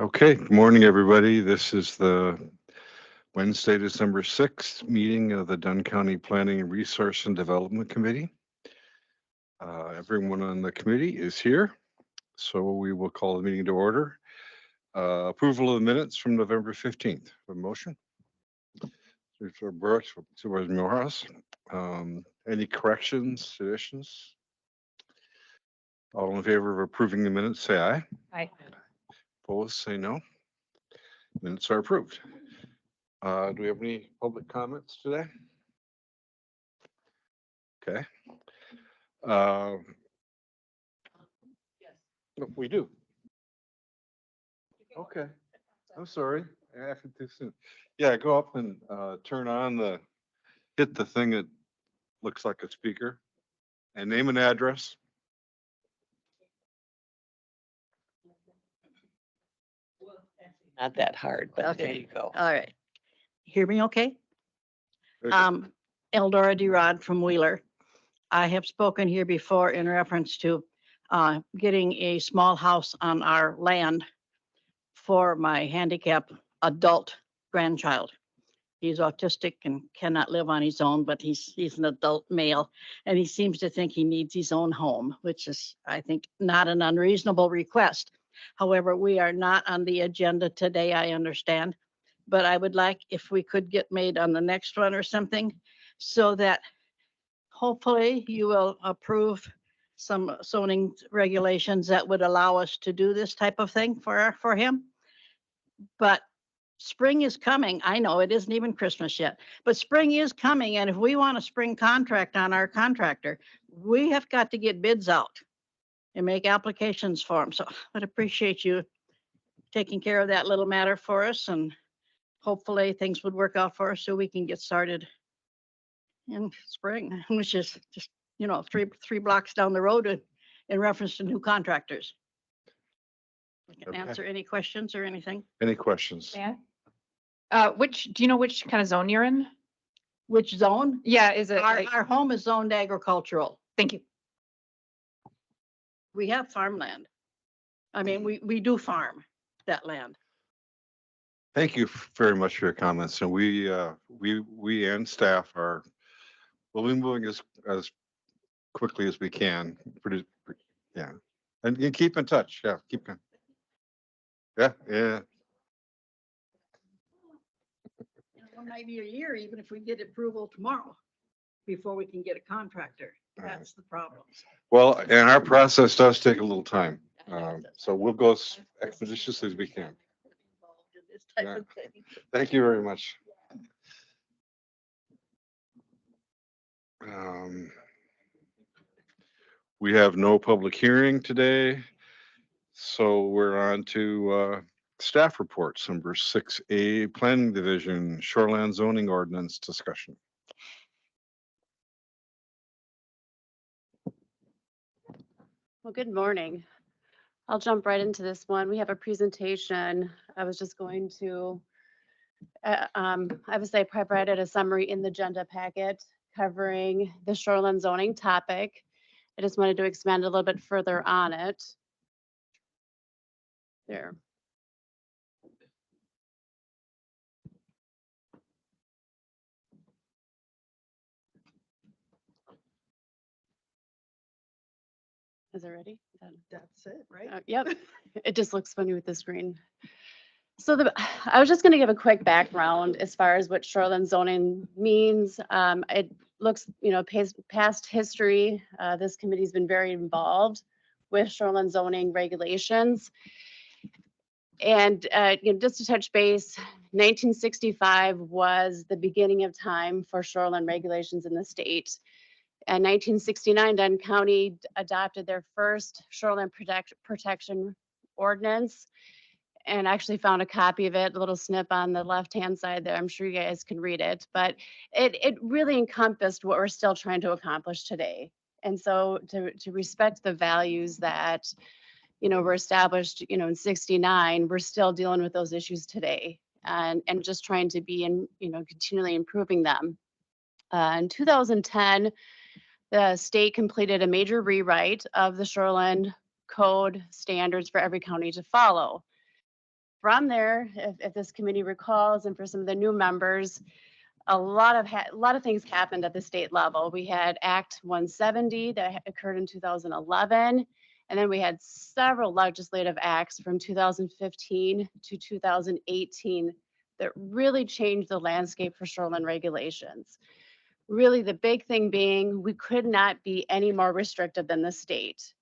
Okay, good morning, everybody. This is the Wednesday, December 6th meeting of the Dunn County Planning and Resource and Development Committee. Everyone on the committee is here, so we will call the meeting to order. Approval of the minutes from November 15th. A motion? Supervisor Brooks, Supervisor Milhouse. Any corrections, additions? All in favor of approving the minutes, say aye. Aye. Opposed, say no. Minutes are approved. Do we have any public comments today? Okay. No, we do. Okay. I'm sorry. I acted too soon. Yeah, go up and turn on hit the thing that looks like a speaker and name and address. Not that hard, but there Okay. you go. All right. Hear me okay? There you go. Eldora DeRod from Wheeler. I have spoken here before in reference to getting a small house on our land for my handicapped adult grandchild. He's autistic and cannot live on his own, but he's an adult male, and he seems to think he needs his own home, which is, I think, not an unreasonable request. However, we are not on the agenda today, I understand, but I would like if we could get made on the next one or something, so that hopefully you will approve some zoning regulations that would allow us to do this type of thing for him. But spring is coming. I know it isn't even Christmas yet, but spring is coming. And if we want a spring contract on our contractor, we have got to get bids out and make applications for them. So I'd appreciate you taking care of that little matter for us, and hopefully things would work out for us so we can get started in spring, which is just, three blocks down the road in reference to new contractors. I can Okay. answer any questions or anything. Any questions? Yeah. Do you know which kind of zone you're in? Which zone? Yeah, is it like, Our home is zoned agricultural. thank you. We have farmland. I mean, we do farm that land. Thank you very much for your comments. And we and staff will be moving as quickly as we can. Yeah. And you keep in touch. Yeah, keep going. Yeah. One might be a year, even if we get approval tomorrow, before we can get a contractor. That's the problem. Well, and our process does take a little time. So we'll go as expeditiously as we can. Involved in this type of thing. Thank you very much. We have no public hearing today, so we're on to staff reports, number 6A, Planning Division, Shoreland Zoning Ordinance discussion. Well, good morning. I'll jump right into this one. We have a presentation. I was just going to, obviously I provided a summary in the agenda packet covering the shoreline zoning topic. I just wanted to expand a little bit further on it. There. Is it ready? That's it, right? Yep, it just looks funny with the screen. So I was just going to give a quick background as far as what shoreline zoning means. It looks, past history. This committee's been very involved with shoreline zoning regulations. And just to touch base, 1965 was the beginning of time for shoreline regulations in the state. In 1969, Dunn County adopted their first shoreline protection ordinance, and actually found a copy of it, a little snip on the left-hand side there. I'm sure you guys can read it, but it really encompassed what we're still trying to accomplish today. And so to respect the values that, were established, in 69, we're still dealing with those issues today, and just trying to be continually improving them. In 2010, the state completed a major rewrite of the shoreline code standards for every county to follow. from there, if this committee recalls, and for some of the new members, a lot of things happened at the state level. We had Act 170 that occurred in 2011, and then we had several legislative acts from 2015 to 2018 that really changed the landscape for shoreline regulations. Really, the big thing being we could not be any more restrictive than the state.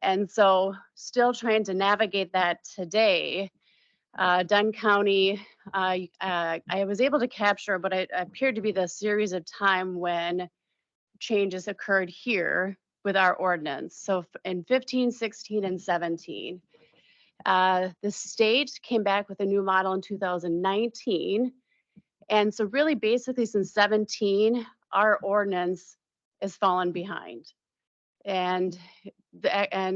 And so still trying to navigate that today. Dunn County, I was able to capture, but it appeared to be the series of time when changes occurred here with our ordinance. So in 15, 16, and 17, the state came back with a new model in 2019. And so really basically since 17, our ordinance has fallen behind. And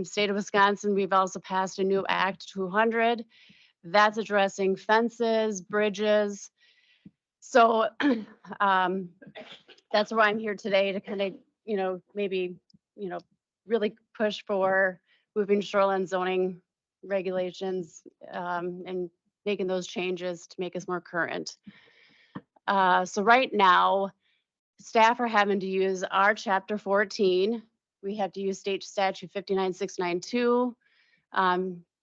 state of Wisconsin, we've also passed a new Act 200 that's addressing fences, bridges. So that's why I'm here today to kind of, maybe, really push for moving shoreline zoning regulations and making those changes to make us more current. So right now, staff are having to use our chapter 14. We have to use state statute 59692,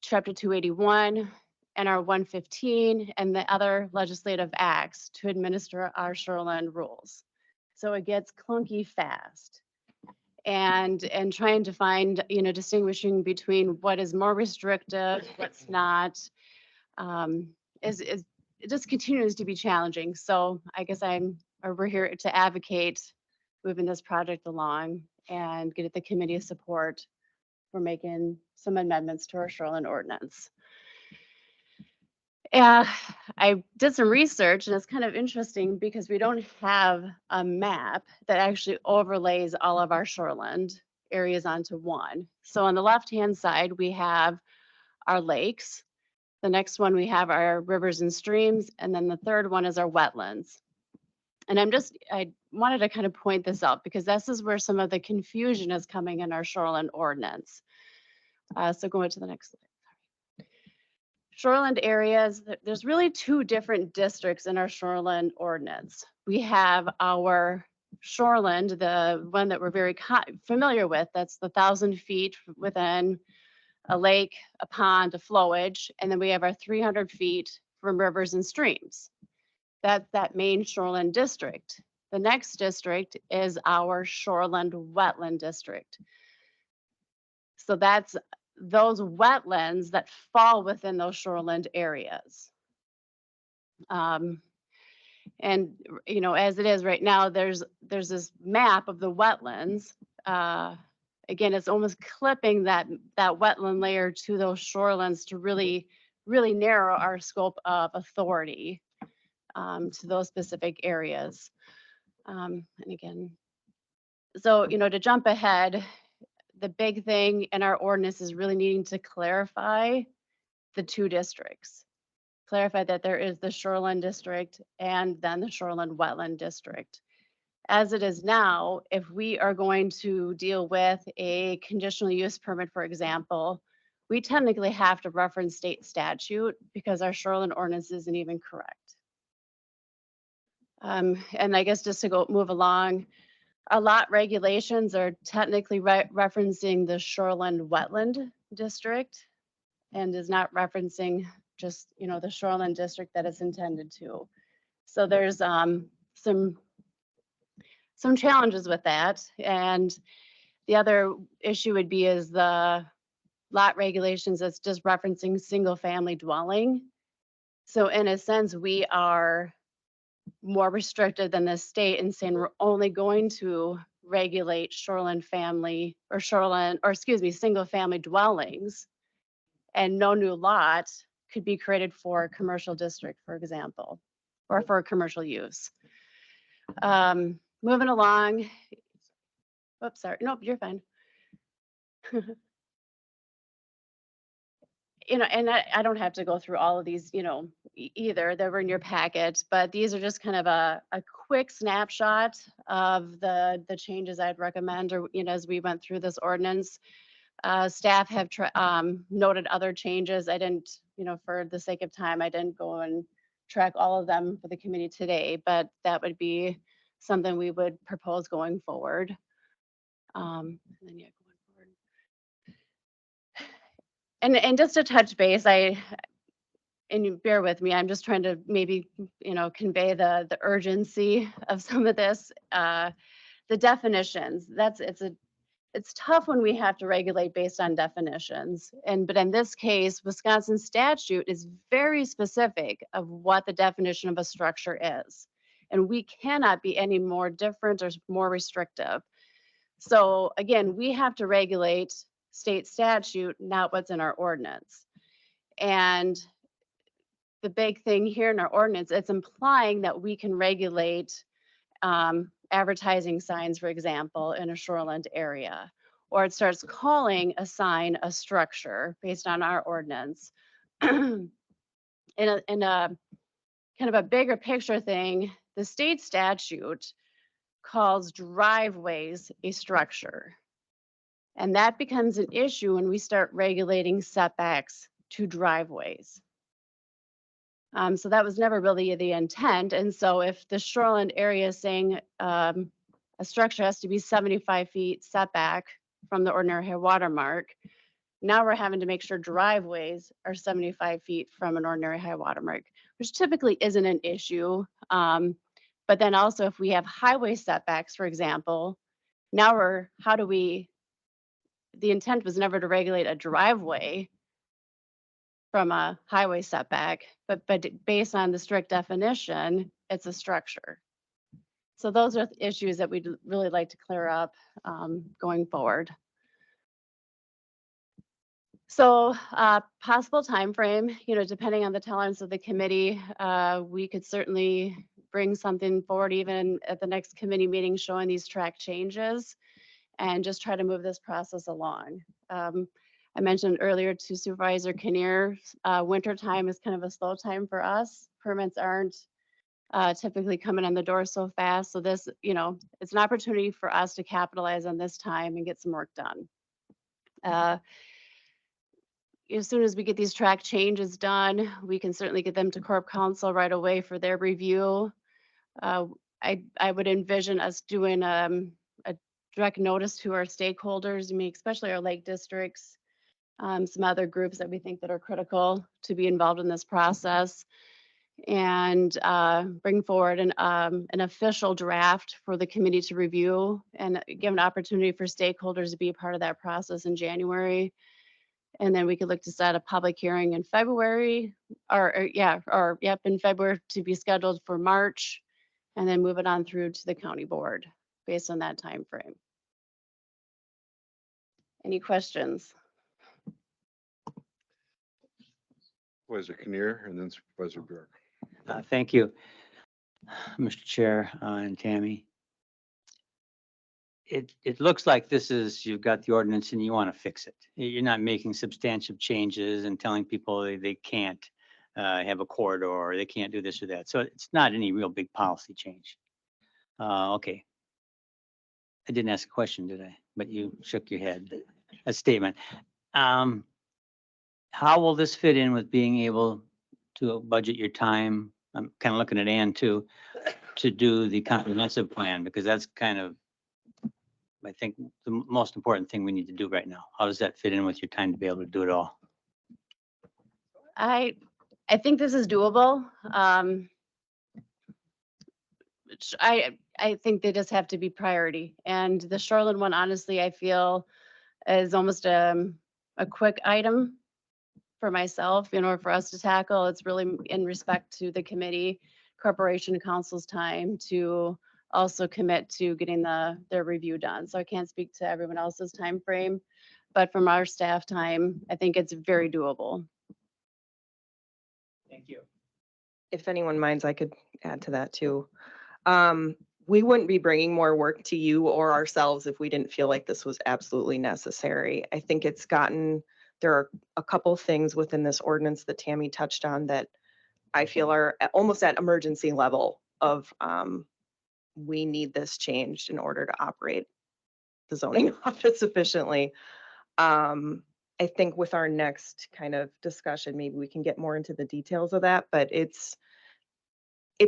chapter 281, and our 115, and the other legislative acts to administer our shoreline rules. So it gets clunky fast. And trying to find, distinguishing between what is more restrictive, what's not, it just continues to be challenging. So I guess we're here to advocate moving this project along and get the committee support for making some amendments to our shoreline ordinance. I did some research, and it's kind of interesting because we don't have a map that actually overlays all of our shoreline areas onto one. So on the left-hand side, we have our lakes. The next one, we have our rivers and streams, and then the third one is our wetlands. And I wanted to kind of point this out because this is where some of the confusion is coming in our shoreline ordinance. So going to the next slide. Shoreland areas, there's really two different districts in our shoreland ordinance. We have our shoreland, the one that we're very familiar with, that's the 1,000 feet within a lake, a pond, a flowage, and then we have our 300 feet from rivers and streams. That's that main shoreland district. The next district is our shoreland wetland district. So that's those wetlands that fall within those shoreland areas. And as it is right now, there's this map of the wetlands. Again, it's almost clipping that wetland layer to those shorelands to really narrow our scope of authority to those specific areas. And again, so to jump ahead, the big thing in our ordinance is really needing to clarify the two districts. Clarify that there is the shoreline district and then the shoreline wetland district. As it is now, if we are going to deal with a conditional use permit, for example, we technically have to reference state statute because our shoreline ordinance isn't even correct. And I guess just to move along, our lot regulations are technically referencing the shoreline wetland district and is not referencing just, the shoreline district that it's intended to. So there's some challenges with that. And the other issue would be is the lot regulations that's just referencing single family dwelling. So in a sense, we are more restricted than the state in saying we're only going to regulate shoreline family or single family dwellings, and no new lot could be created for a commercial district, for example, or for a commercial use. Moving along. Oops, sorry. Nope, you're fine. And I don't have to go through all of these, either. They were in your packet, but these are just kind of a quick snapshot of the changes I'd recommend, or, as we went through this ordinance. Staff have noted other changes. I didn't for the sake of time, I didn't go and track all of them for the committee today, but that would be something we would propose going forward. And then, yeah, going forward. And just to touch base, and you bear with me, I'm just trying to maybe, convey the urgency of some of this. The definitions, it's tough when we have to regulate based on definitions. But in this case, Wisconsin statute is very specific of what the definition of a structure is. And we cannot be any more different or more restrictive. So again, we have to regulate state statute, not what's in our ordinance. And the big thing here in our ordinance, it's implying that we can regulate advertising signs, for example, in a shoreland area, or it starts calling a sign a structure based on our ordinance. In a kind of a bigger picture thing, the state statute calls driveways a structure. And that becomes an issue when we start regulating setbacks to driveways. So that was never really the intent. And so if the shoreline area is saying a structure has to be 75 feet setback from the ordinary high water mark, now we're having to make sure driveways are 75 feet from an ordinary high water mark, which typically isn't an issue. But then also if we have highway setbacks, for example, now the intent was never to regulate a driveway from a highway setback, but based on the strict definition, it's a structure. So those are issues that we'd really like to clear up going forward. So possible time frame, depending on the tolerance of the committee, we could certainly bring something forward even at the next committee meeting showing these track changes and just try to move this process along. I mentioned earlier to Supervisor Kinnear, winter time is kind of a slow time for us. Permits aren't typically coming in the door so fast. So this, it's an opportunity for us to capitalize on this time and get some work done. As soon as we get these track changes done, we can certainly get them to Corp Council right away for their review. I would envision us doing a direct notice to our stakeholders, especially our lake districts, some other groups that we think that are critical to be involved in this process, and bring forward an official draft for the committee to review and give an opportunity for stakeholders to be a part of that process in January. And then we could look to set a public hearing in February, in February to be scheduled for March, and then move it on through to the county board based on that time frame. Any questions? Supervisor Kinnear and then Supervisor Bjork. Thank you, Mr. Chair and Tammy. It looks like you've got the ordinance and you want to fix it. You're not making substantial changes and telling people they can't have a corridor or they can't do this or that. So it's not any real big policy change. Okay. I didn't ask a question, did I? But you shook your head. A statement. How will this fit in with being able to budget your time? I'm kind of looking at Ann too, to do the comprehensive plan, because that's kind of, I think, the most important thing we need to do right now. How does that fit in with your time to be able to do it all? I think this is doable. I think they just have to be priority. And the shoreline one, honestly, I feel is almost a quick item for myself, for us to tackle. It's really in respect to the committee, corporation council's time to also commit to getting their review done. So I can't speak to everyone else's time frame, but from our staff time, I think it's very doable. Thank you. If anyone minds, I could add to that too. We wouldn't be bringing more work to you or ourselves if we didn't feel like this was absolutely necessary. I think there are a couple things within this ordinance that Tammy touched on that I feel are almost at emergency level of we need this changed in order to operate the zoning office efficiently. I I think with our next kind of discussion, maybe we can get more into the details of that, but it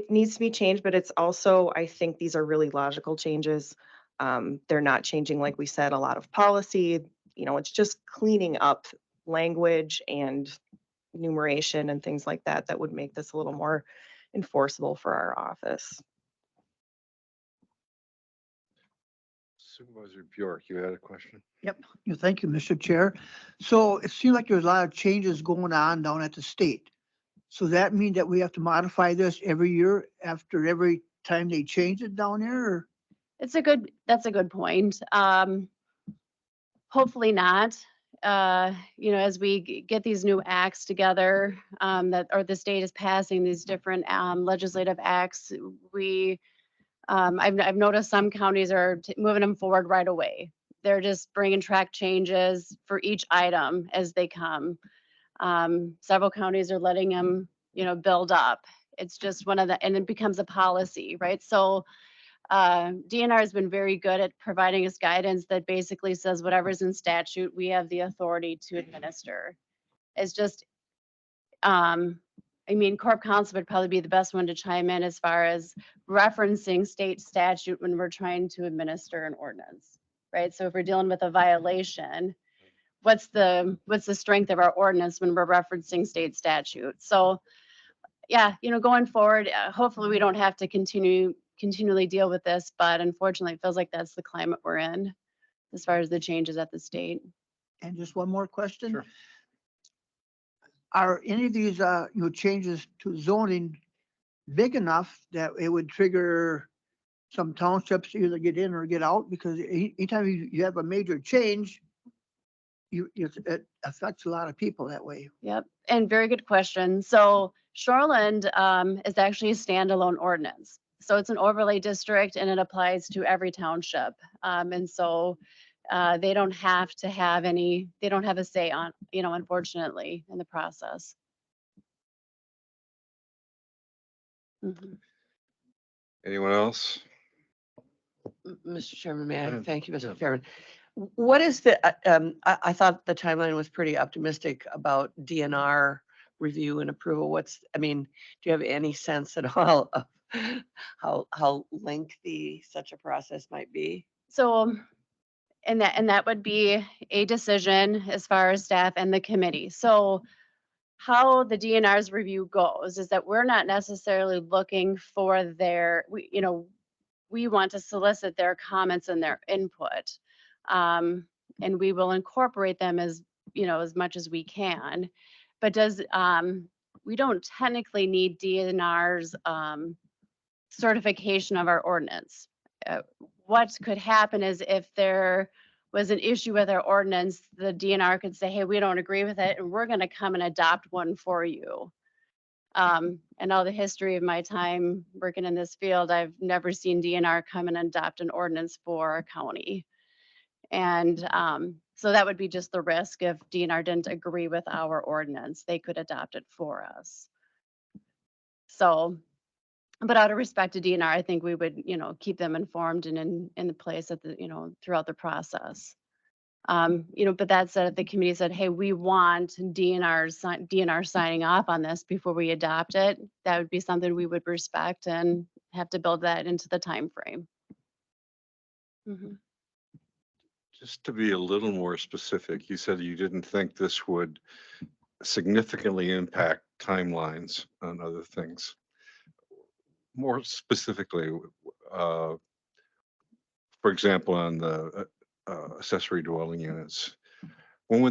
needs to be changed, but it's also, I think these are really logical changes. They're not changing, like we said, a lot of policy, it's just cleaning up language and numeration and things like that, that would make this a little more enforceable for our office. Supervisor Bjork, you had a question? Thank you, Mr. Chair. So it seems like there's a lot of changes going on down at the state. So that mean that we have to modify this every year after every time they change it down there? Or That's a good point. Hopefully not. As we get these new acts together, or the state is passing these different legislative acts, I've noticed some counties are moving them forward right away. They're just bringing track changes for each item as they come. Several counties are letting them, build up. It's just and it becomes a policy, right? So DNR has been very good at providing us guidance that basically says whatever's in statute, we have the authority to administer. It's just, Corp Counsel would probably be the best one to chime in as far as referencing state statute when we're trying to administer an ordinance, right? So if we're dealing with a violation, what's the strength of our ordinance when we're referencing state statute? So yeah, going forward, hopefully we don't have to continually deal with this, but unfortunately it feels like that's the climate we're in as far as the changes at the state. And just one more question. Sure. Are any of these, changes to zoning big enough that it would trigger some townships to either get in or get out? Because anytime you have a major change, it affects a lot of people that way. Yep, and very good question. So Shoreland is actually a standalone ordinance. So it's an overlay district and it applies to every township. And so they don't have a say on, unfortunately, in the process. Mhm. Anyone else? Mr. Chairman, may I? ahead. Thank you, Yeah. Mr. Chairman. What is I thought the timeline was pretty optimistic about DNR review and approval. Do you have any sense at all of how lengthy such a process might be? So, and that would be a decision as far as staff and the committee. So how the DNR's review goes is that we're not necessarily looking for we want to solicit their comments and their input. And we will incorporate them as much as we can. But we don't technically need DNR's certification of our ordinance. What could happen is if there was an issue with our ordinance, the DNR could say, hey, we don't agree with it, and we're going to come and adopt one for you. And all the history of my time working in this field, I've never seen DNR come and adopt an ordinance for a county. And so that would be just the risk if DNR didn't agree with our ordinance, they could adopt it for us. So, but out of respect to DNR, I think we would, keep them informed and in the place at the, throughout the process. But that said, if the committee said, hey, we want DNR signing off on this before we adopt it, that would be something we would respect and have to build that into the time frame. Mm-hmm. Just to be a little more specific, you said you didn't think this would significantly impact timelines on other things. More specifically, for example, on the accessory dwelling units, will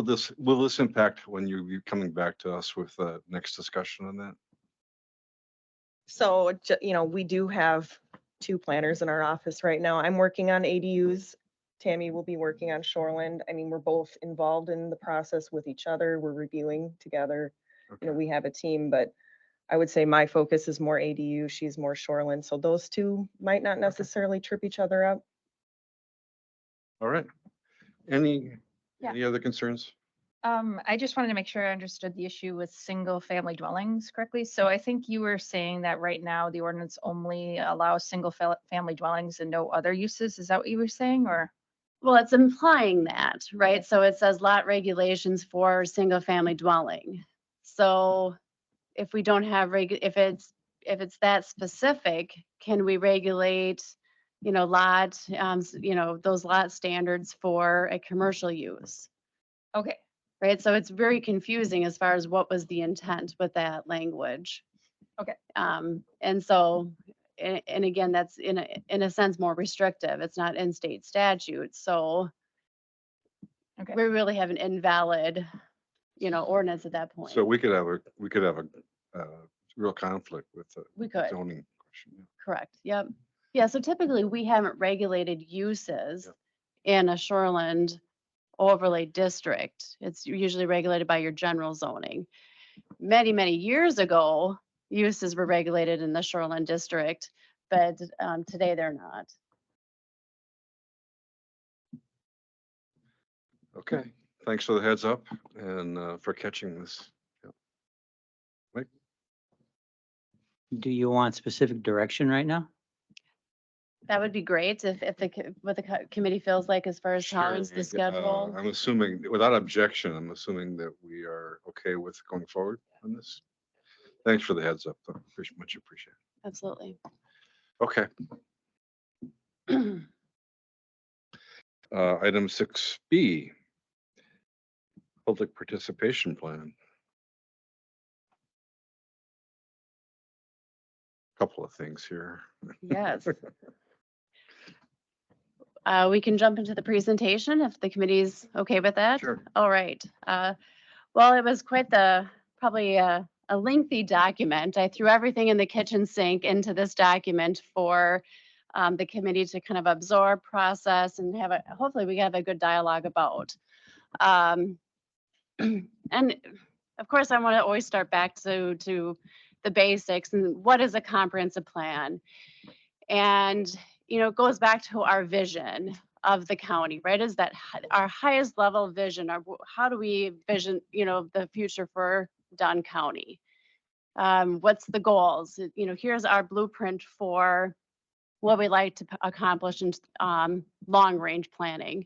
this impact when you're coming back to us with the next discussion on that? So, we do have 2 planners in our office right now. I'm working on ADUs. Tammy will be working on Shoreland. We're both involved in the process with each other. We're reviewing together. Okay. We have a team, but I would say my focus is more ADU. She's more Shoreland. So those 2 might not necessarily trip each other up. All right. Any Yeah. other concerns? I just wanted to make sure I understood the issue with single family dwellings correctly. So I think you were saying that right now the ordinance only allows single family dwellings and no other uses. Is that what you were saying, or? Well, it's implying that, right? So it says lot regulations for single family dwelling. So if we don't have if it's that specific, can we regulate, lot, those lot standards for a commercial use? Okay, Right? So it's very confusing as far as what was the intent with that language. Okay. And so, and again, that's in a sense more restrictive. It's not in state statute. So Okay. we really have an invalid, ordinance at that point. So we could have a real conflict with the We could. zoning question. Yeah. Correct. Yep. Yeah. So typically we haven't regulated uses in a shoreland overlay district. It's usually regulated by your general zoning. Many, many years ago, uses were regulated in the shoreland district, but today they're not. Okay, thanks for the heads up and for catching this. Do you want specific direction right now? That would be great if what the committee feels like as far as tolerance the schedule. I'm assuming, without objection, I'm assuming that we are okay with going forward on this. Thanks for the heads up, though. Much appreciated. Absolutely. Okay. Item 6B, public participation plan. Couple of things here. Yes. We can jump into the presentation if the committee's okay with that. Sure. All right. Well, it was quite probably a lengthy document. I threw everything in the kitchen sink into this document for the committee to kind of absorb, process, and hopefully we have a good dialogue about. And of course, I want to always start back to the basics and what is a comprehensive plan. And it goes back to our vision of the county, right? Is that our highest level vision? How do we vision, the future for Dunn County? What's the goals? Here's our blueprint for what we like to accomplish in long range planning.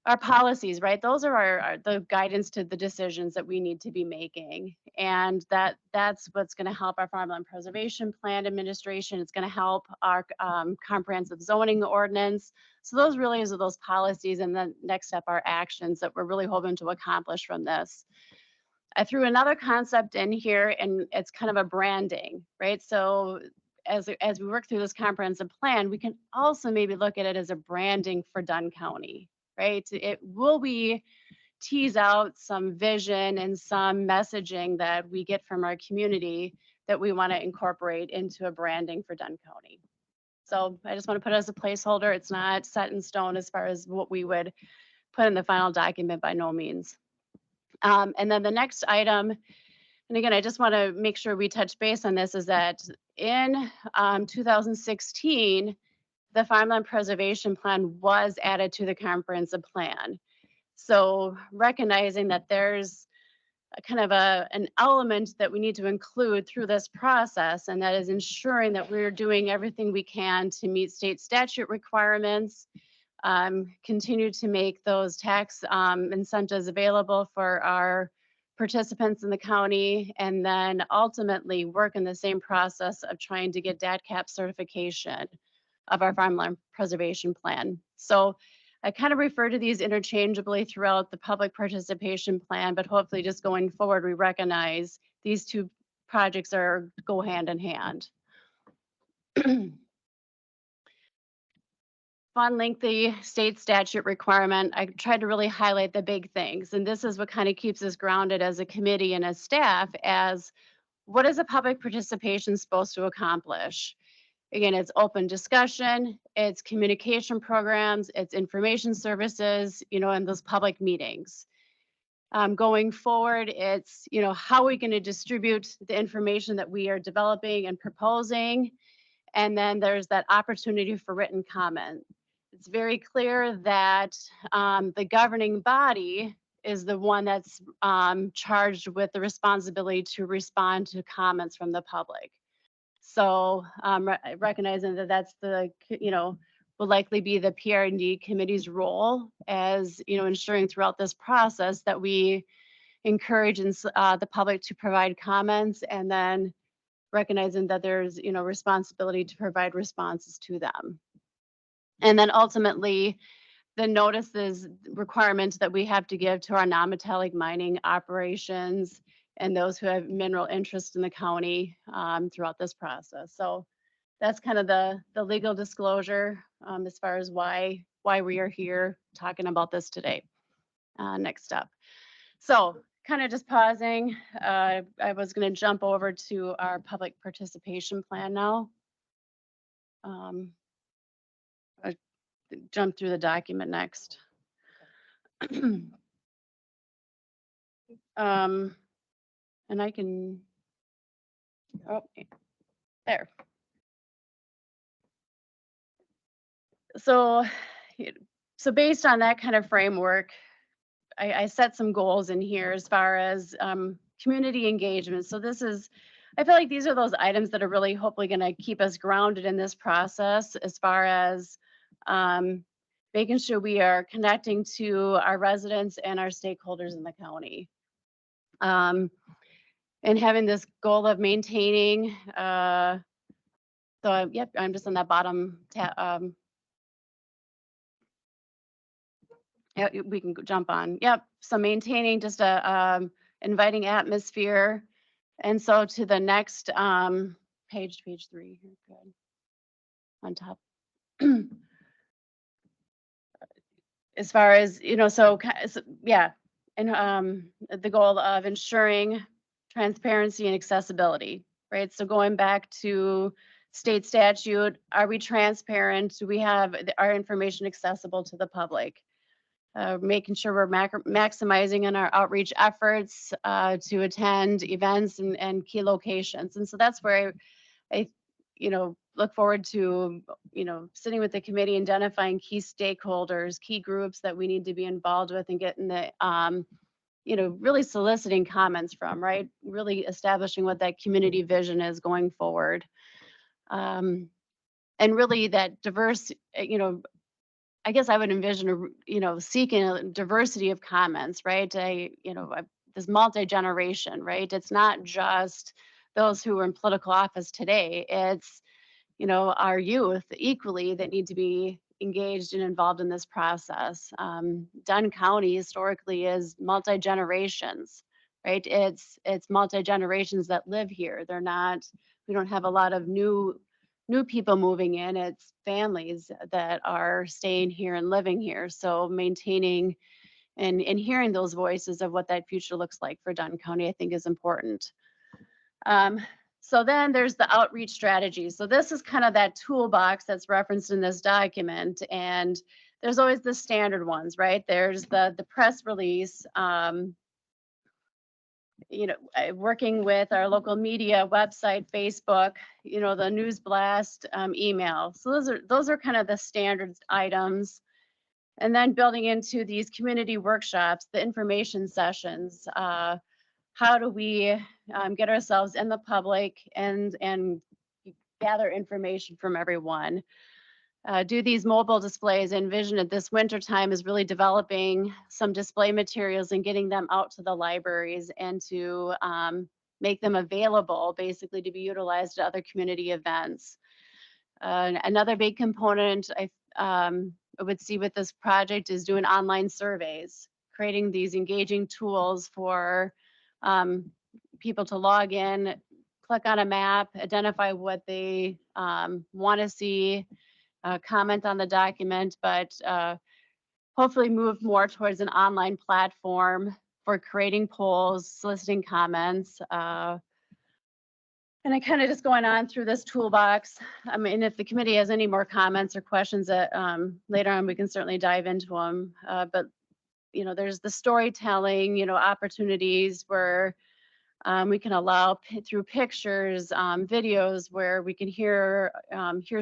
Our policies, right? Those are the guidance to the decisions that we need to be making. And that's what's going to help our farmland preservation plan administration. It's going to help our comprehensive zoning ordinance. So those really are those policies. And then next step are actions that we're really hoping to accomplish from this. I threw another concept in here, and it's kind of a branding, right? So as we work through this comprehensive plan, we can also maybe look at it as a branding for Dunn County. Right? Will we tease out some vision and some messaging that we get from our community that we want to incorporate into a branding for Dunn County? So I just want to put it as a placeholder. It's not set in stone as far as what we would put in the final document by no means. And then the next item, and again, I just want to make sure we touch base on this, is that in 2016, the farmland preservation plan was added to the comprehensive plan. So recognizing that there's a kind of an element that we need to include through this process, and that is ensuring that we're doing everything we can to meet state statute requirements, continue to make those tax incentives available for our participants in the county, and then ultimately work in the same process of trying to get DATCAP certification of our farmland preservation plan. So I kind of refer to these interchangeably throughout the public participation plan, but hopefully just going forward, we recognize these two projects go hand in hand. Fun, lengthy state statute requirement. I tried to really highlight the big things, and this is what kind of keeps us grounded as a committee and as staff as what is a public participation supposed to accomplish? Again, it's open discussion, it's communication programs, it's information services, in those public meetings. Going forward, it's, how are we going to distribute the information that we are developing and proposing? And then there's that opportunity for written comment. It's very clear that the governing body is the one that's charged with the responsibility to respond to comments from the public. So recognizing that that's the, will likely be the PRD committee's role as, ensuring throughout this process that we encourage the public to provide comments, and then recognizing that there's, responsibility to provide responses to them. And then ultimately, the notices requirements that we have to give to our non-metallic mining operations and those who have mineral interest in the county throughout this process. So that's kind of the legal disclosure as far as why we are here talking about this today. Next up. So kind of just pausing. I was going to jump over to our public participation plan now. Jump through the document next. And I can, oh, there. So based on that kind of framework, I set some goals in here as far as community engagement. So I feel like these are those items that are really hopefully going to keep us grounded in this process as far as making sure we are connecting to our residents and our stakeholders in the county. And having this goal of maintaining, yep, I'm just on that bottom tab. Yeah, we can jump on. Yep, so maintaining just a inviting atmosphere. And so to the next page 3 here, good. On top. As far as, so yeah, and the goal of ensuring transparency and accessibility, right? So going back to state statute, are we transparent? Do we have our information accessible to the public? Making sure we're maximizing on our outreach efforts to attend events and key locations. And so that's where I look forward to, sitting with the committee, identifying key stakeholders, key groups that we need to be involved with and getting the, really soliciting comments from, right? Really establishing what that community vision is going forward. And really that diverse, I guess I would envision, seeking a diversity of comments, right? This multi-generation, right? It's not just those who are in political office today. It's, our youth equally that need to be engaged and involved in this process. Dunn County historically is multi-generations, right? It's multi-generations that live here. We don't have a lot of new people moving in. It's families that are staying here and living here. So maintaining and hearing those voices of what that future looks like for Dunn County, I think is important. So then there's the outreach strategy. So this is kind of that toolbox that's referenced in this document. And there's always the standard ones, right? There's the press release, working with our local media, website, Facebook, the news blast, email. So those are kind of the standard items. And then building into these community workshops, the information sessions, how do we get ourselves in the public and gather information from everyone? Do these mobile displays. Envision at this winter time is really developing some display materials and getting them out to the libraries and to make them available basically to be utilized at other community events. Another big component I would see with this project is doing online surveys, creating these engaging tools for people to log in, click on a map, identify what they want to see, comment on the document, but hopefully move more towards an online platform for creating polls, soliciting comments. And I kind of just going on through this toolbox. I mean, if the committee has any more comments or questions that later on, we can certainly dive into them. But, there's the storytelling, opportunities where we can allow through pictures, videos where we can hear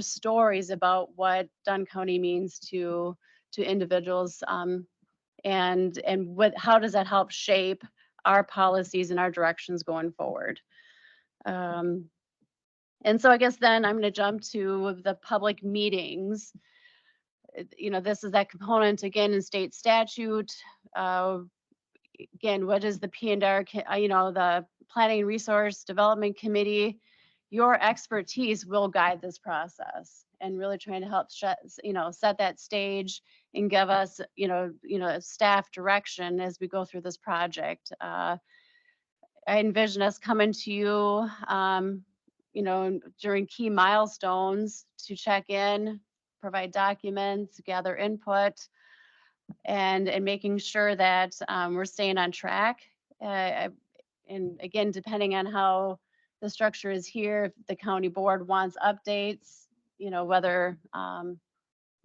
stories about what Dunn County means to individuals, and how does that help shape our policies and our directions going forward. And so I guess then I'm going to jump to the public meetings. this is that component again in state statute. Again, what is the P&R, the Planning and Resource Development Committee? Your expertise will guide this process and really trying to help set that stage and give us, staff direction as we go through this project. I envision us coming to you, during key milestones to check in, provide documents, gather input, and making sure that we're staying on track. And again, depending on how the structure is here, if the county board wants updates, whether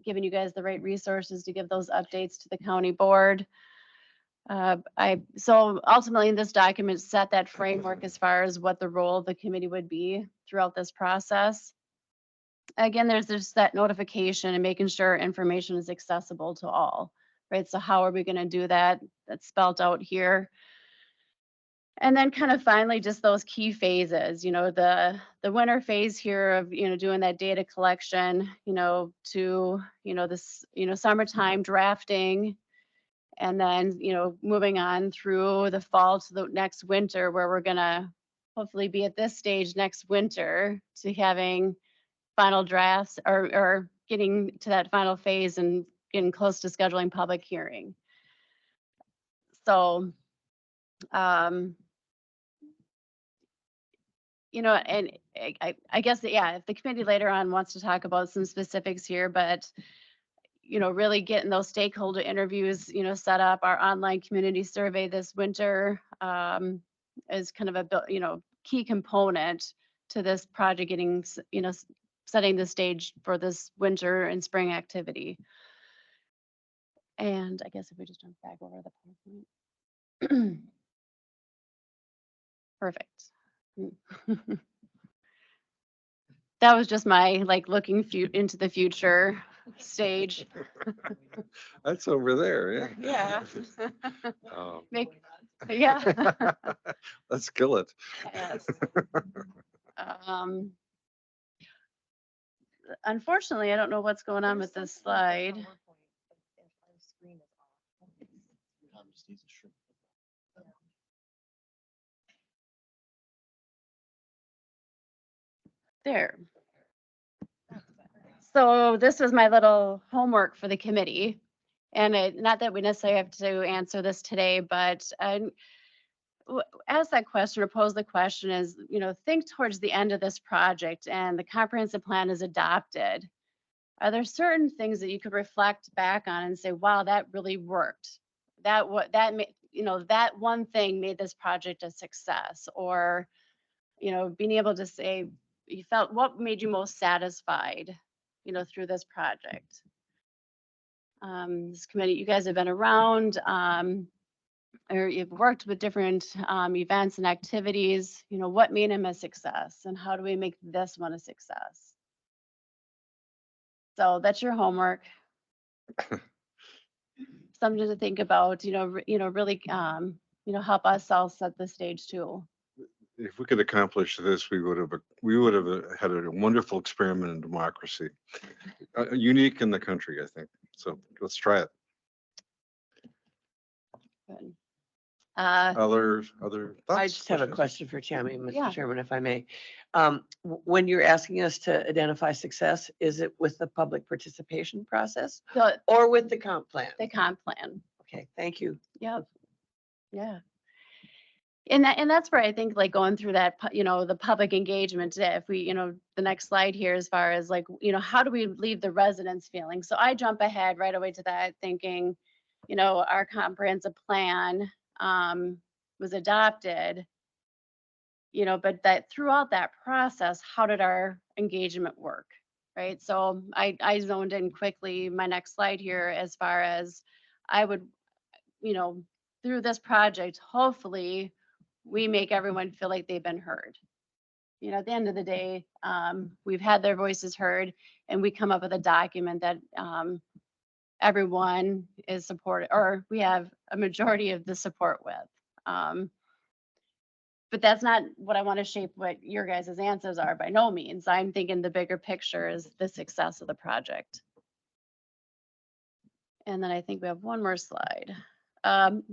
giving you guys the right resources to give those updates to the county board. So ultimately this document set that framework as far as what the role of the committee would be throughout this process. Again, there's just that notification and making sure information is accessible to all, right? So how are we going to do that? That's spelled out here. And then kind of finally, just those key phases, the winter phase here of, doing that data collection, to, this, summertime drafting, and then, moving on through the fall to the next winter, where we're gonna hopefully be at this stage next winter to having final drafts or getting to that final phase and getting close to scheduling public hearing. So, and I guess, yeah, if the committee later on wants to talk about some specifics here, but, really getting those stakeholder interviews, set up. Our online community survey this winter is kind of a, key component to this project getting, setting the stage for this winter and spring activity. And I guess if we just jump back over the PowerPoint. Perfect. That was just my looking into the future stage. That's over there, yeah. Yeah. Um, Yeah. Let's kill it. Yes. Unfortunately, I don't know what's going on with this slide. There. So this was my little homework for the committee. And not that we necessarily have to answer this today, but ask that question or pose the question is, think towards the end of this project and the comprehensive plan is adopted. Are there certain things that you could reflect back on and say, wow, that really worked? That one thing made this project a success, or, being able to say, you felt what made you most satisfied, through this project. This committee, you guys have been around, or you've worked with different events and activities, what made them a success and how do we make this one a success? So that's your homework. Something to think about, really, help us all set the stage too. If we could accomplish this, we would have had a wonderful experiment in democracy, unique in the country, I think. So let's try it. Good. Other thoughts? I just have a questions? question for Tammy, Yeah. Mr. Chairman, if I may. When you're asking us to identify success, is it with the public participation process The or with the comp plan? comp plan. Okay, thank you. Yep. Yeah. And that's where I think going through that, the public engagement, if we, the next slide here, as far as how do we leave the residents feeling? So I jump ahead right away to that thinking, our comprehensive plan was adopted, but that throughout that process, how did our engagement work? Right. So I zoned in quickly my next slide here as far as I would, through this project, hopefully we make everyone feel like they've been heard. At the end of the day, we've had their voices heard and we come up with a document that everyone is supported, or we have a majority of the support with. But that's not what I want to shape what your guys' answers are by no means. I'm thinking the bigger picture is the success of the project. And then I think we have one more slide.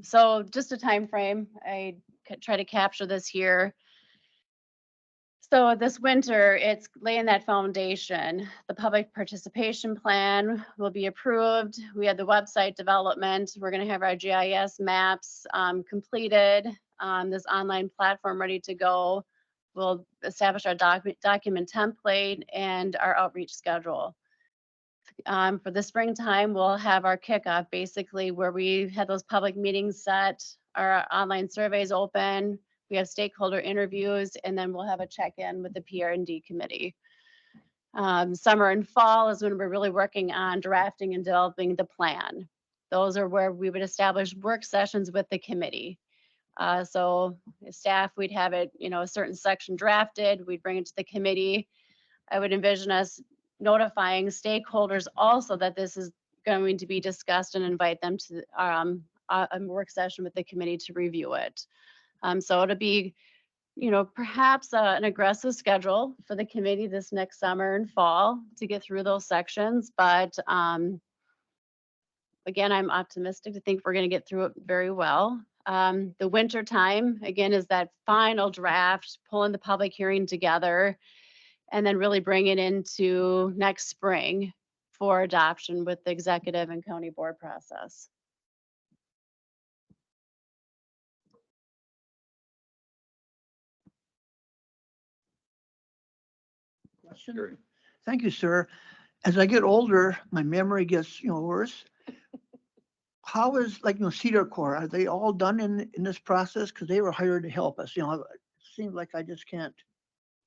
So just a time frame. I try to capture this here. So this winter, it's laying that foundation. The public participation plan will be approved. We had the website development. We're going to have our GIS maps completed. This online platform ready to go. We'll establish our document template and our outreach schedule. For the springtime, we'll have our kickoff, basically where we had those public meetings set, our online surveys open, we have stakeholder interviews, and then we'll have a check-in with the PR&D committee. Summer and fall is when we're really working on drafting and developing the plan. Those are where we would establish work sessions with the committee. So staff, we'd have it, a certain section drafted, we'd bring it to the committee. I would envision us notifying stakeholders also that this is going to be discussed and invite them to a work session with the committee to review it. So it'll be, perhaps an aggressive schedule for the committee this next summer and fall to get through those sections. But again, I'm optimistic to think we're going to get through it very well. The winter time, again, is that final draft, pulling the public hearing together, and then really bring it into next spring for adoption with the executive and county board process. Question? Gary. Thank you, sir. As I get older, my memory gets, worse. How is, like, Cedar Corps, are they all done in this process? Because they were hired to help us, it seems like I just can't.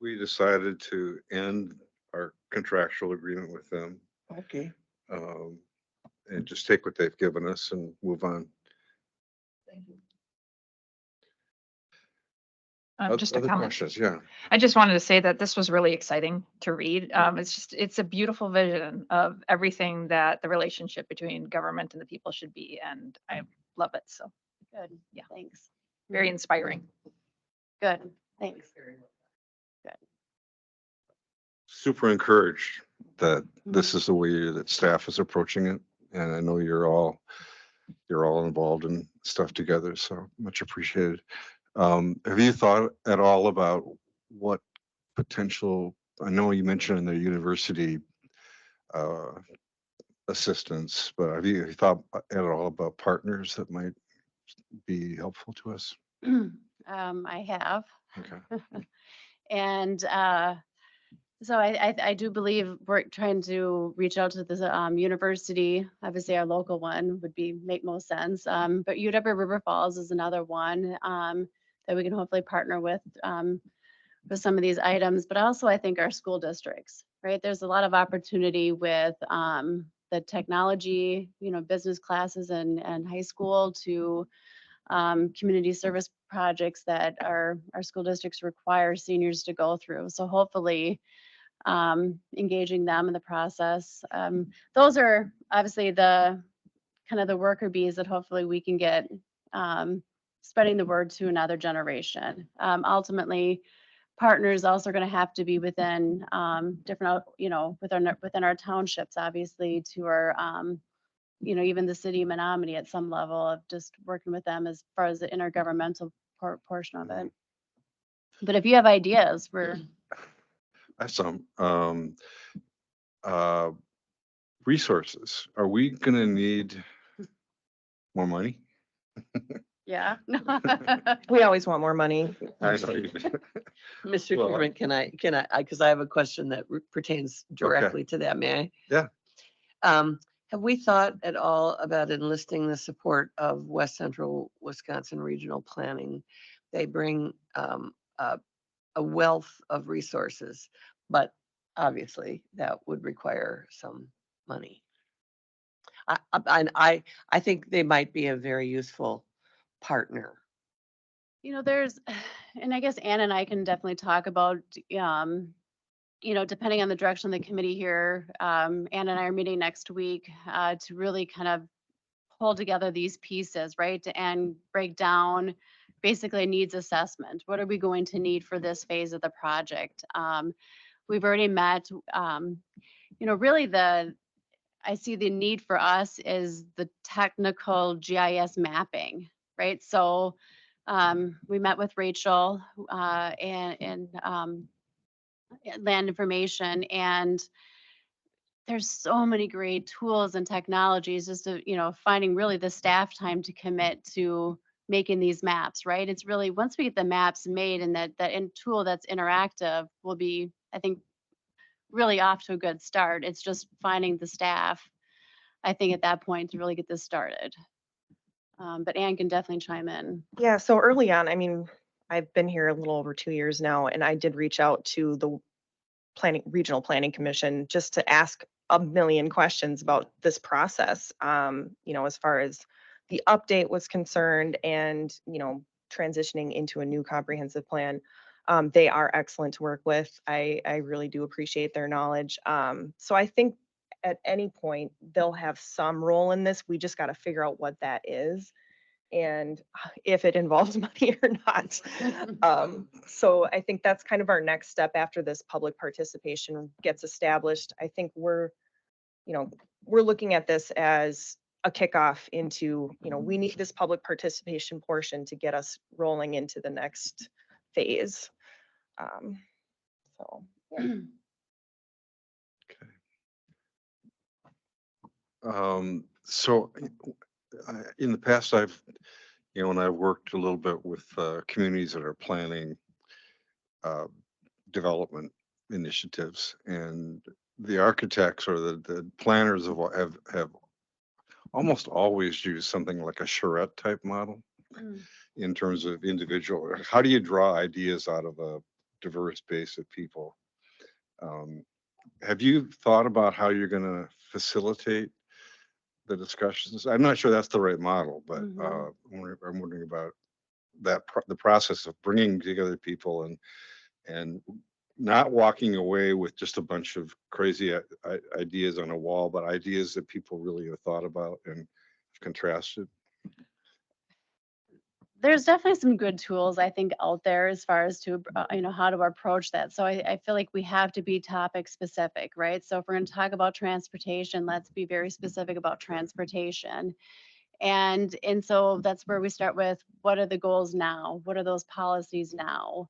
We decided to end our contractual agreement with them, Okay. and just take what they've given us and move on. Thank you. Just a Other comment. questions? Yeah. I just wanted to say that this was really exciting to read. It's a beautiful vision of everything that the relationship between government and the people should be, and I love it. So Good. Yeah. Thanks. very inspiring. Good. Thanks. Super encouraged that this is the way that staff is approaching it. And I know you're all involved in stuff together, so much appreciated. Have you thought at all about what potential, I know you mentioned in the university assistance, but have you thought at all about partners that might be helpful to us? I have. Okay. And so I do believe we're trying to reach out to the university. Obviously, our local one would make most sense. But UW River Falls is another one that we can hopefully partner with some of these items. But also, I think our school districts, right? There's a lot of opportunity with the technology, business classes and high school to community service projects that our school districts require seniors to go through. So hopefully engaging them in the process. Those are obviously the kind of the worker bees that hopefully we can get spreading the word to another generation. Ultimately, partners also going to have to be within different, within our townships, obviously, to our even the city of Menominee at some level of just working with them as far as the intergovernmental portion of it. But if you have ideas, we're I have some resources. Are we gonna need more money? yeah. We always want more money. I know you- Mr. Well, Chairman, can I, because I have a question that pertains directly to that, may I? Yeah. Have we thought at all about enlisting the support of West Central Wisconsin Regional Planning? They bring a wealth of resources, but obviously that would require some money. I think they might be a very useful partner. There's, and I guess Ann and I can definitely talk about, depending on the direction of the committee here, Ann and I are meeting next week to really kind of pull together these pieces, right? And break down basically a needs assessment. What are we going to need for this phase of the project? We've already met, really I see the need for us is the technical GIS mapping, right? So we met with Rachel and land information, and there's so many great tools and technologies, just to, finding really the staff time to commit to making these maps, right? It's really, once we get the maps made and that tool that's interactive will be, I think, really off to a good start. It's just finding the staff, I think, at that point to really get this started. But Anne can definitely chime in. Yeah, so early on, I mean, I've been here a little over 2 years now, and I did reach out to the regional planning commission just to ask a million questions about this process. As far as the update was concerned and, transitioning into a new comprehensive plan. They are excellent to work with. I really do appreciate their knowledge. So I think at any point they'll have some role in this. We just got to figure out what that is and if it involves money or not. So I think that's kind of our next step after this public participation gets established. I think we're looking at this as a kickoff into, we need this public participation portion to get us rolling into the next phase. So, yeah. So in the past, when I've worked a little bit with communities that are planning development initiatives, and the architects or the planners have almost always used something like a charrette type model in terms of individual. How do you draw ideas out of a diverse base of people? Have you thought about how you're going to facilitate the discussions? I'm not sure that's the right model, but I'm wondering about the process of bringing together people and not walking away with just a bunch of crazy ideas on a wall, but ideas that people really have thought about and contrasted. There's definitely some good tools, I think, out there as far as to, how to approach that. So I feel like we have to be topic specific, right? So if we're going to talk about transportation, let's be very specific about transportation. And so that's where we start with, what are the goals now? What are those policies now?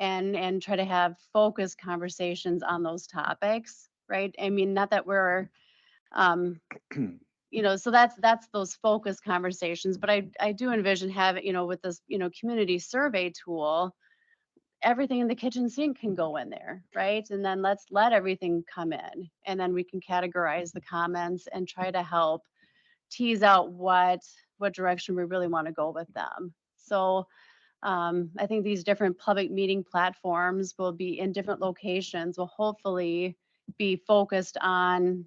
And try to have focused conversations on those topics, right? I mean, not that we're, so that's those focused conversations, but I do envision having, with this, community survey tool, everything in the kitchen sink can go in there, right? And then let's let everything come in, and then we can categorize the comments and try to help tease out what direction we really want to go with them. So I think these different public meeting platforms will be in different locations, will hopefully be focused on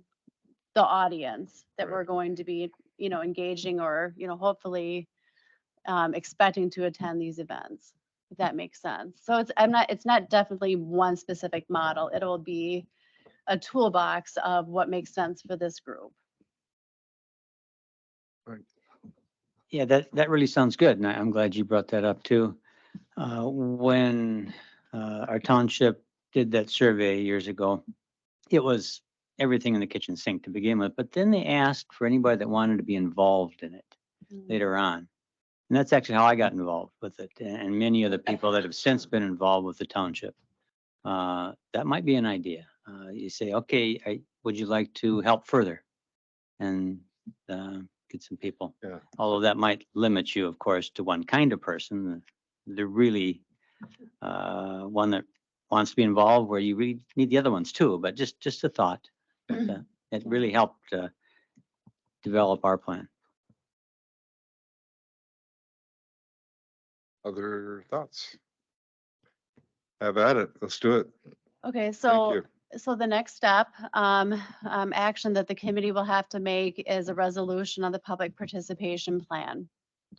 the audience that we're going to be, engaging or, hopefully expecting to attend these events, if that makes sense. So it's not definitely one specific model. It'll be a toolbox of what makes sense for this group. Yeah, that really sounds good. And I'm glad you brought that up too. When our township did that survey years ago, it was everything in the kitchen sink to begin with, but then they asked for anybody that wanted to be involved in it later on. And that's actually how I got involved with it. And many of the people that have since been involved with the township, that might be an idea. You say, okay, would you like to help further? And get some people. Yeah. Although that might limit you, of course, to one kind of person. They're really one that wants to be involved, where you really need the other ones too. But just a thought. But, it really helped develop our plan. Other thoughts? Have at it. Let's do it. Okay, Thank so you. the next step, action that the committee will have to make is a resolution on the public participation plan.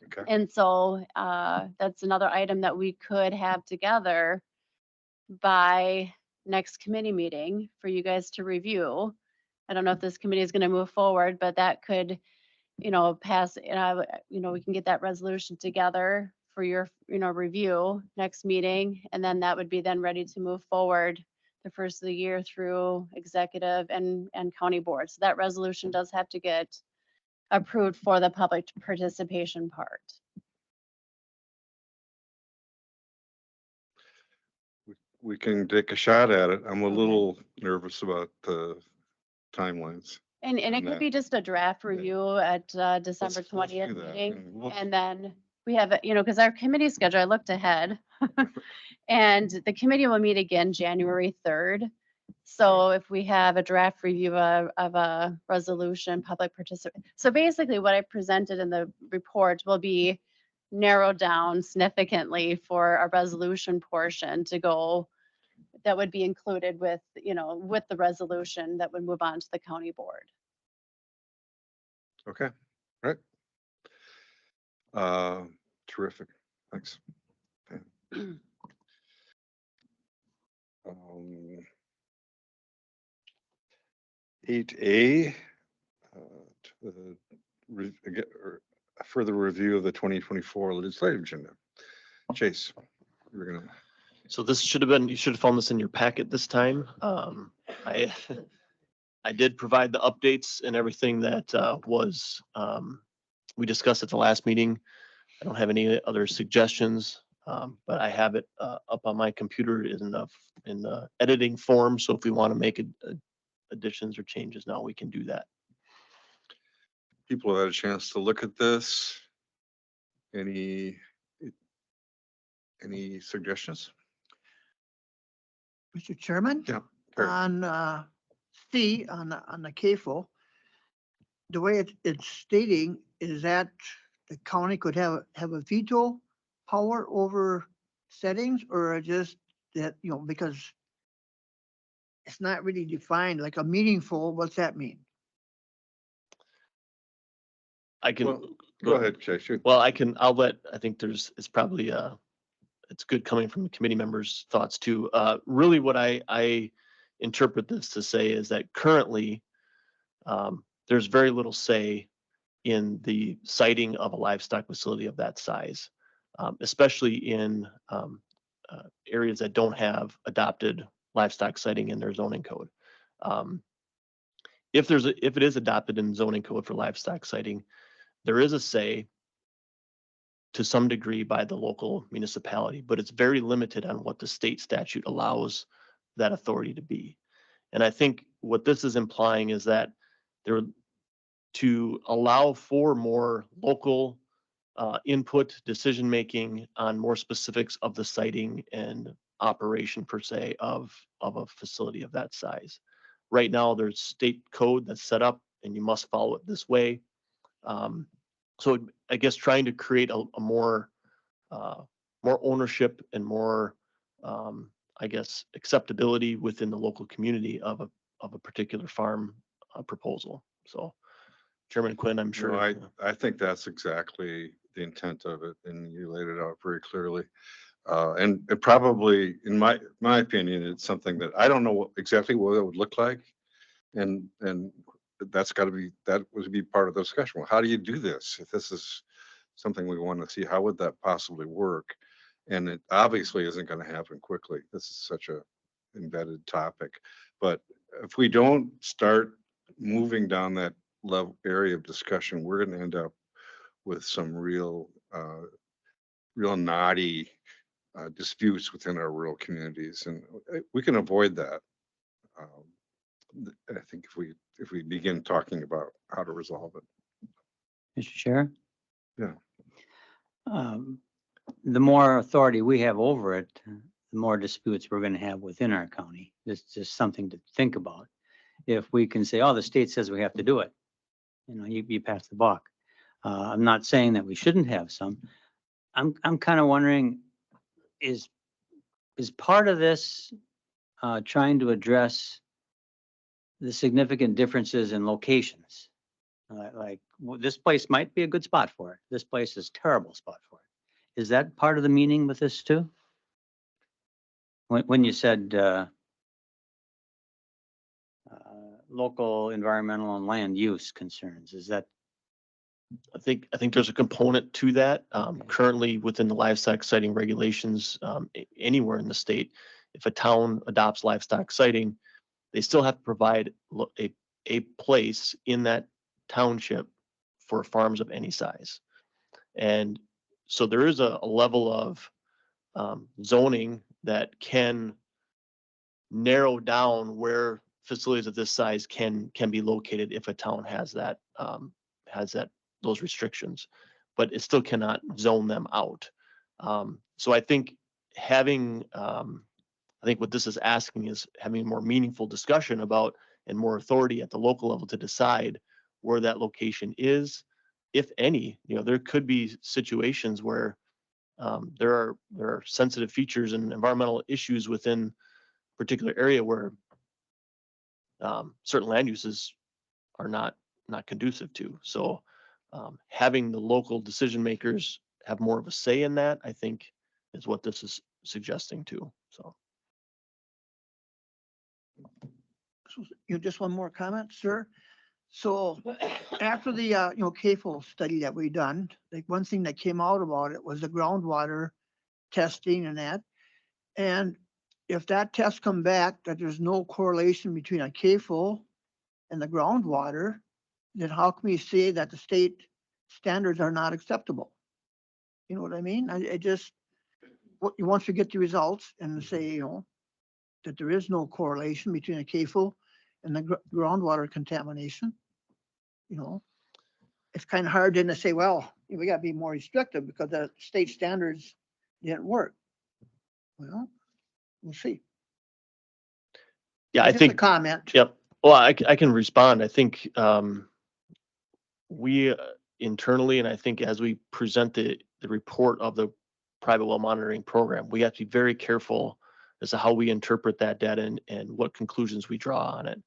Okay. And so that's another item that we could have together by next committee meeting for you guys to review. I don't know if this committee is going to move forward, but that could, pass, we can get that resolution together for your, review next meeting. And then that would be then ready to move forward the first of the year through executive and county boards. That resolution does have to get approved for the public participation part. We can take a shot at it. I'm a Okay. little nervous about the timelines. And it on could that. be just a draft Yeah. review at December Let's do 20th that, meeting. and we'll- And then we have, because our committee schedule, I looked ahead. And the committee will meet again January 3rd. So if we have a draft review of a resolution, public participation. So basically what I presented in the report will be narrowed down significantly for a resolution portion to go, that would be included with, with the resolution that would move on to the county board. Okay, all right. Terrific, thanks. Okay. 8A, a further review of the 2024 legislative agenda. Chase, you're gonna, So this should have been, you should have found this in your packet this time. I, I did provide the updates and everything that we discussed at the last meeting. I don't have any other suggestions, but I have it up on my computer in the editing form. So if we want to make additions or changes now, we can do that. people have had a chance to look at this. Any suggestions? Mr. Chairman? Yeah. Sure. On C, on the CAFO, the way it's stating is that the county could have a veto power over settings, or just that, because it's not really defined, like a meaningful, what's that mean? I can. Well, Go ahead, Chase. Shoot. Well, I think it's probably, it's good coming from the committee members' thoughts too. Really what I interpret this to say is that currently, there's very little say in the siting of a livestock facility of that size, especially in areas that don't have adopted livestock siting in their zoning code. If it is adopted in zoning code for livestock siting, there is a say to some degree by the local municipality, but it's very limited on what the state statute allows that authority to be. And I think what this is implying is that to allow for more local input, decision-making on more specifics of the siting and operation per se of a facility of that size. Right now, there's state code that's set up and you must follow it this way. So I guess trying to create a more ownership and more, I guess, acceptability within the local community of a particular farm proposal. So Chairman Quinn, I'm sure. No, I think that's exactly the intent of it, and you laid it out very clearly. And it probably, in my opinion, it's something that I don't know exactly what it would look like. And that would be part of the discussion. Well, how do you do this? If this is something we want to see, how would that possibly work? And it obviously isn't going to happen quickly. This is such a embedded topic. But if we don't start moving down that level area of discussion, we're going to end up with some real knotty disputes within our rural communities, and we can avoid that. I think if we begin talking about how to resolve it. Mr. Chair? Yeah. The more authority we have over it, the more disputes we're going to have within our county. It's just something to think about. If we can say, oh, the state says we have to do it, you pass the buck. I'm not saying that we shouldn't have some. I'm kind of wondering, is part of this trying to address the significant differences in locations? Like this place might be a good spot for it. This place is a terrible spot for it. Is that part of the meaning with this too? When you said local environmental and land use concerns, is that? I think there's a component to that. Okay. Currently within the livestock siting regulations, anywhere in the state, if a town adopts livestock sighting, they still have to provide a place in that township for farms of any size. And so there is a level of zoning that can narrow down where facilities of this size can be located if a town has that those restrictions, but it still cannot zone them out. So I think having I think what this is asking is having a more meaningful discussion about and more authority at the local level to decide where that location is, if any. You know, there could be situations where there are sensitive features and environmental issues within a particular area where certain land uses are not conducive to. So having the local decision makers have more of a say in that, I think, is what this is suggesting too. So. So, just one more comment, sir. So after the, CAFO study that we done, like one thing that came out about it was the groundwater testing and that. And if that test come back that there's no correlation between a CAFO and the groundwater, then how can we say that the state standards are not acceptable? You know what I mean? It just, once we get the results and say, that there is no correlation between a CAFO and the groundwater contamination, it's kind of hard then to say, well, we got to be more restrictive because the state standards didn't work. Well, we'll see. Yeah, I Just a think. comment. Yep. Well, I can respond. I think we internally, and I think as we present the report of the private well monitoring program, we have to be very careful as to how we interpret that data and what conclusions we draw on it.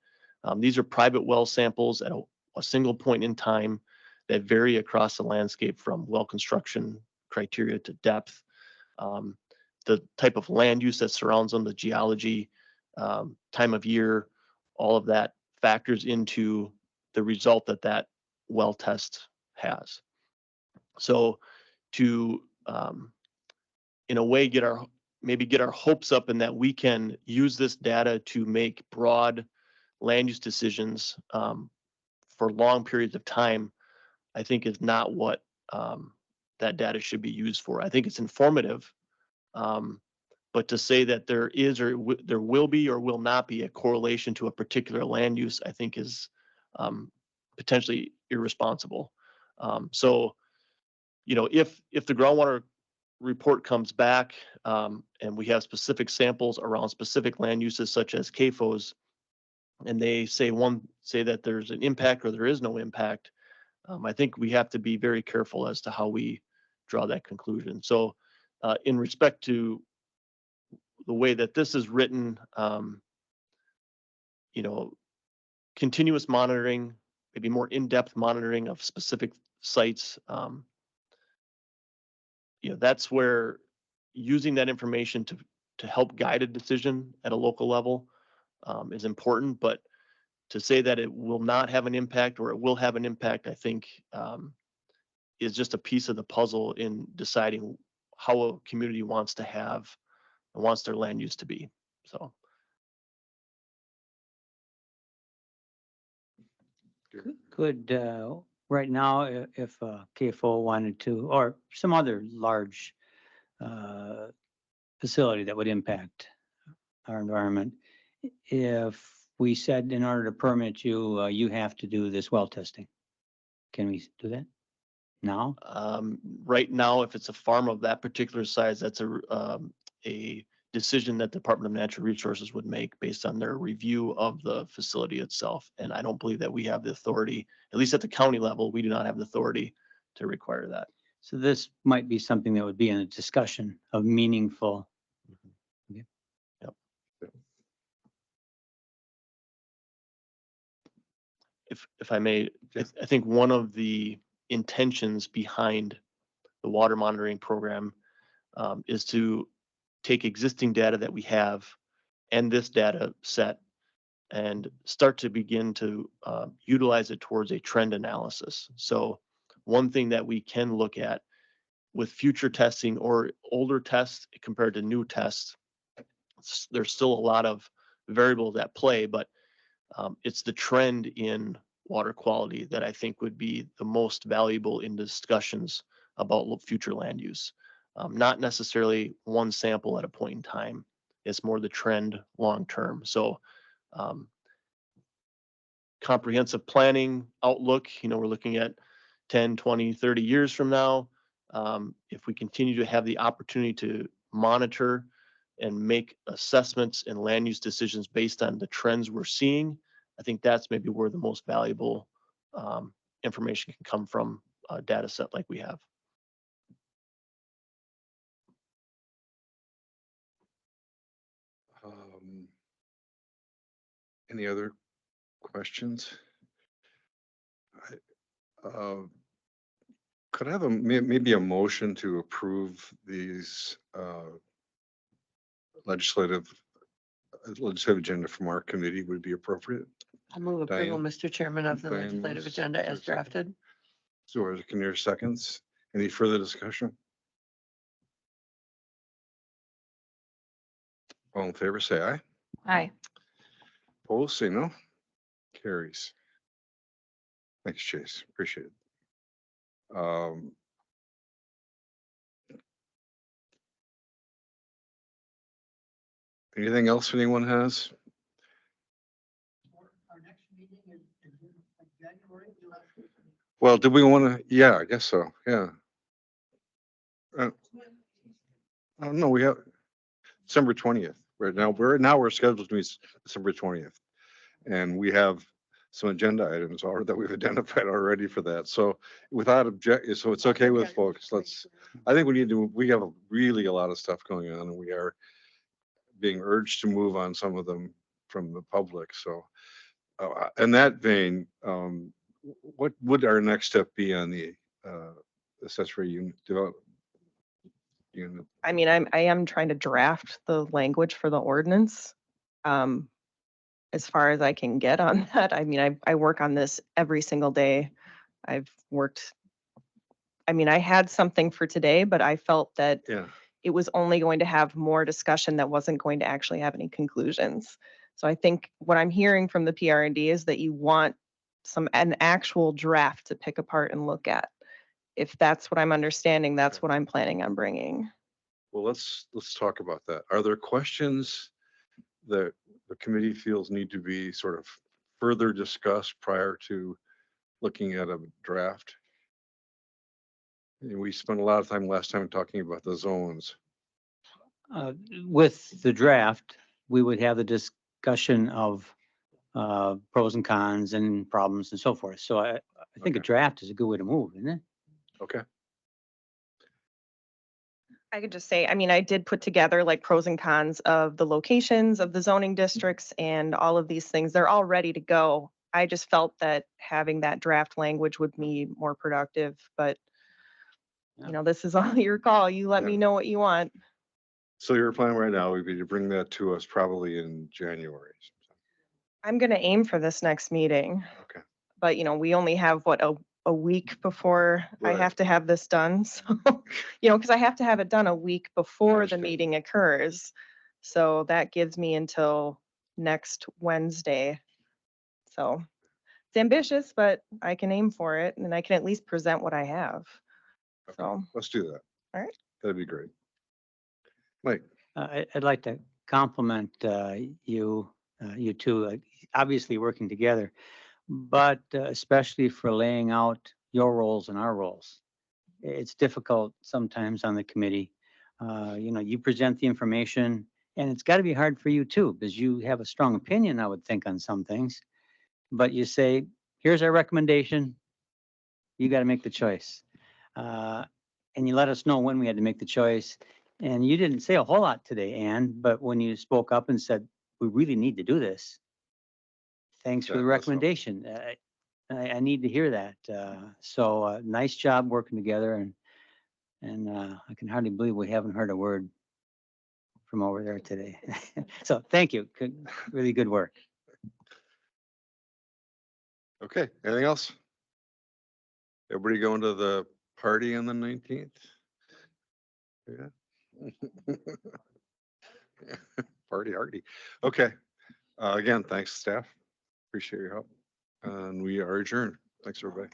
These are private well samples at a single point in time that vary across the landscape from well construction criteria to depth, the type of land use that surrounds them, the geology, time of year, all of that factors into the result that well test has. So to, in a way, get our hopes up in that we can use this data to make broad land use decisions for long periods of time, I think is not what that data should be used for. I think it's informative, but to say that there is or there will be or will not be a correlation to a particular land use, I think is potentially irresponsible. So, if the groundwater report comes back and we have specific samples around specific land uses such as CAFOs, and they say that there's an impact or there is no impact, I think we have to be very careful as to how we draw that conclusion. So in respect to the way that this is written, continuous monitoring, maybe more in-depth monitoring of specific sites, that's where using that information to help guide a decision at a local level is important. But to say that it will not have an impact or it will have an impact, I think is just a piece of the puzzle in deciding how a community wants to have and wants their land use to be. So. Could, right now, if KFO wanted to, or some other large facility that would impact our environment, if we said in order to permit you, you have to do this well testing, can we do that now? Right now, if it's a farm of that particular size, that's a decision that the Department of Natural Resources would make based on their review of the facility itself. And I don't believe that we have the authority, at least at the county level, we do not have the authority to require that. So this might be something that would be in a discussion of meaningful. Yep. If I may, I think one of the intentions behind the water monitoring program is to take existing data that we have and this data set and start to begin to utilize it towards a trend analysis. So one thing that we can look at with future testing or older tests compared to new tests, there's still a lot of variables at play, but it's the trend in water quality that I think would be the most valuable in discussions about future land use. Not necessarily one sample at a point in time. It's more the trend long term. So comprehensive planning outlook, we're looking at 10, 20, 30 years from now. If we continue to have the opportunity to monitor and make assessments and land use decisions based on the trends we're seeing, I think that's maybe where the most valuable information can come from a data set like we have. Any other questions? Could I have maybe a motion to approve these legislative agenda from our committee would be appropriate? I'll move approval, Diane? Mr. Chairman, of the Diane legislative moves. agenda as Is there a second? drafted. So can you hear seconds? Any further discussion? All in favor, say aye. Aye. Opposed, say no. Carries. Thanks, Chase. Appreciate it. Anything else anyone has? Our next meeting is in January. Well, did we want to? Yeah, I guess so. Yeah. Oh, no, we have December 20th. We're scheduled to meet December 20th. And we have some agenda items that we've identified already for that. So without object, so it's okay with folks. I think we have really a lot of stuff going on, and we are being urged to move on some of them from the public. So in that vein, what would our next step be on the accessory unit development unit? I mean, I am trying to draft the language for the ordinance. As far as I can get on that. I mean, I work on this every single day. I had something for today, but I felt that Yeah. it was only going to have more discussion that wasn't going to actually have any conclusions. So I think what I'm hearing from the PRND is that you want an actual draft to pick apart and look at. If that's what I'm understanding, that's what I'm planning on bringing. Well, let's talk about that. Are there questions that the committee feels need to be sort of further discussed prior to looking at a draft? And we spent a lot of time last time talking about the zones. With the draft, we would have the discussion of pros and cons and problems and so forth. So I think a Okay. draft is a good way to move, isn't it? Okay. I could just say, I did put together like pros and cons of the locations of the zoning districts and all of these things. They're all ready to go. I just felt that having that draft language would be more productive, but Yeah. this is all your call. You let me Yeah. know what you want. So your plan right now would be to bring that to us probably in January. I'm going to aim for this next meeting. Okay. But, we only have a week before I Right. have to have this done. So, because I have to have it done a week before the understand. meeting occurs. So that gives me until next Wednesday. So it's ambitious, but I can aim for it and I can at least present what I have. Okay. So, Let's do that. All right. That'd be great. Mike. I'd like to compliment you two, obviously working together, but especially for laying out your roles and our roles. It's difficult sometimes on the committee. You present the information, and it's got to be hard for you too, because you have a strong opinion, I would think, on some things. But you say, here's our recommendation. You got to make the choice. And you let us know when we had to make the choice. And you didn't say a whole lot today, Ann, but when you spoke up and said, we really need to do this, thanks for the That's helpful. recommendation. I need to hear that. So nice job working together, and I can hardly believe we haven't heard a word from over there today. So thank you. Really good work. Okay. Anything else? Everybody going to the party on the 19th? Yeah. Party hardy. Okay. Again, thanks staff. Appreciate your help. And we are adjourned. Thanks, everybody.